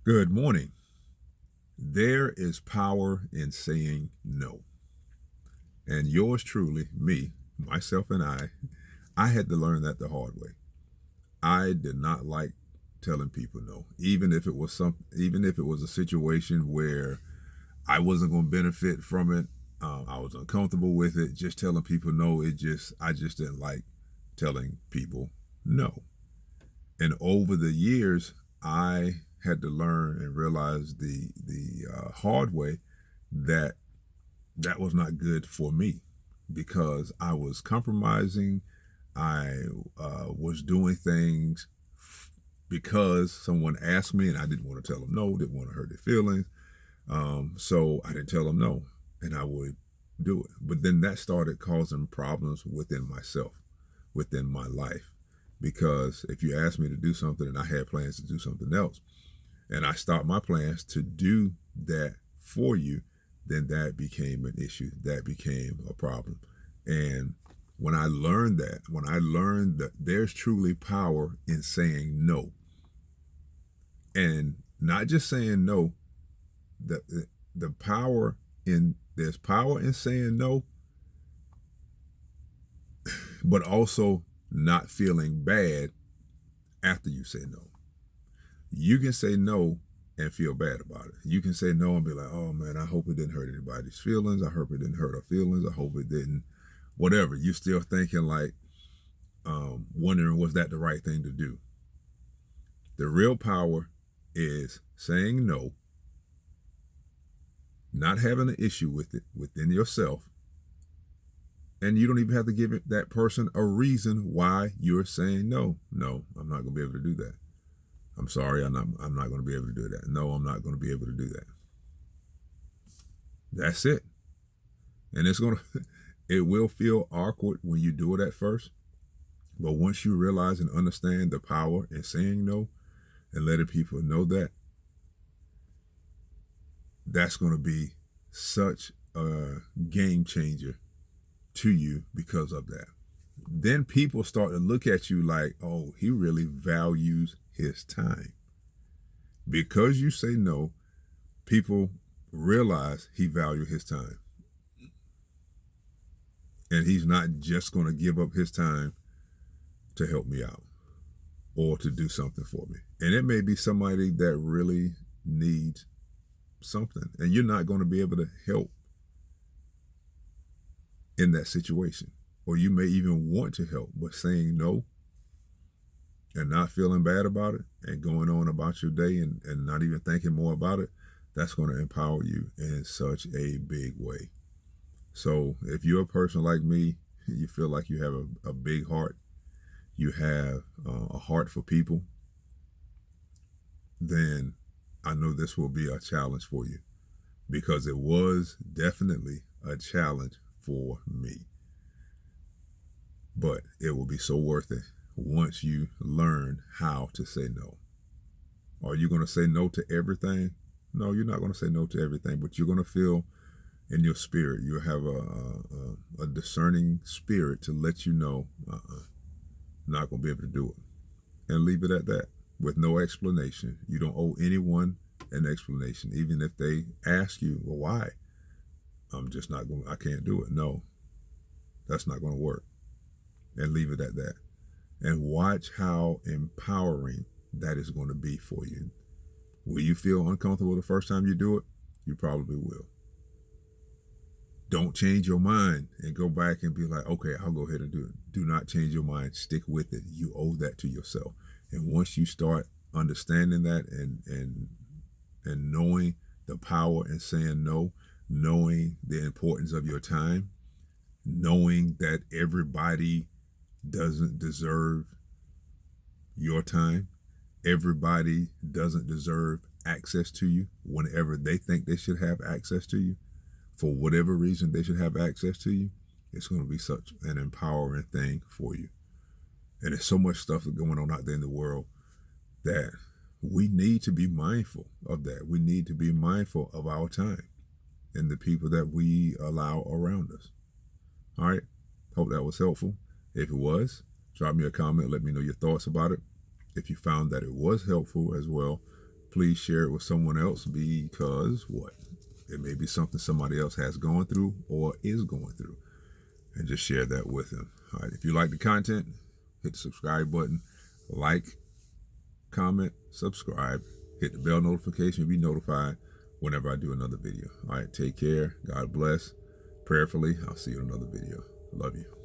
Good morning. There is power in saying no. And yours truly, me, myself, and I had to learn that the hard way. I did not like telling people no, even if it was a situation where I wasn't going to benefit from it. I was uncomfortable with it. Just telling people no, I just didn't like telling people no. And over the years, I had to learn and realize the hard way that that was not good for me because I was compromising. I was doing things because someone asked me and I didn't want to tell them no, didn't want to hurt their feelings. So I didn't tell them no, and I would do it. But then that started causing problems within myself, within my life. Because if you asked me to do something and I had plans to do something else, and I stopped my plans to do that for you, then that became an issue. That became a problem. And when I learned that there's truly power in saying no, and not just saying no, the power in there's power in saying no, but also not feeling bad after you say no. You can say no and feel bad about it. You can say no and be like, oh man, I hope it didn't hurt anybody's feelings. I hope it didn't hurt our feelings. I hope it didn't, whatever. You're still thinking like, wondering, was that the right thing to do? The real power is saying no, not having an issue with it within yourself. And you don't even have to give that person a reason why you're saying no. No, I'm not going to be able to do that. I'm sorry, I'm not going to be able to do that. No, I'm not going to be able to do that. That's it. And it will feel awkward when you do it at first. But once you realize and understand the power in saying no and letting people know that, that's going to be such a game changer to you because of that. Then people start to look at you like, oh, he really values his time. Because you say no, people realize he values his time. And he's not just going to give up his time to help me out or to do something for me. And it may be somebody that really needs something, and you're not going to be able to help in that situation. Or you may even want to help, but saying no and not feeling bad about it and going on about your day and not even thinking more about it, that's going to empower you in such a big way. So if you're a person like me, you feel like you have a big heart, you have a heart for people, then I know this will be a challenge for you, because it was definitely a challenge for me. But it will be so worth it once you learn how to say no. Are you going to say no to everything? No, you're not going to say no to everything, but you're going to feel in your spirit, you'll have a discerning spirit to let you know, not going to be able to do it. And leave it at that with no explanation. You don't owe anyone an explanation, even if they ask you, well, why? I'm just not going, I can't do it. No, that's not going to work. And leave it at that. And watch how empowering that is going to be for you. Will you feel uncomfortable the first time you do it? You probably will. Don't change your mind and go back and be like, okay, I'll go ahead and do it. Do not change your mind. Stick with it. You owe that to yourself. And once you start understanding that and knowing the power in saying no, knowing the importance of your time, knowing that everybody doesn't deserve your time, everybody doesn't deserve access to you whenever they think they should have access to you, for whatever reason they should have access to you, it's going to be such an empowering thing for you. And there's so much stuff going on out there in the world that we need to be mindful of that. We need to be mindful of our time and the people that we allow around us. All right. Hope that was helpful. If it was, drop me a comment. Let me know your thoughts about it. If you found that it was helpful as well, please share it with someone else, because what? It may be something somebody else has gone through or is going through, and just share that with them. All right. If you like the content, hit the subscribe button, like, comment, subscribe, hit the bell notification to be notified whenever I do another video. All right. Take care. God bless. Prayerfully, I'll see you in another video. Love you.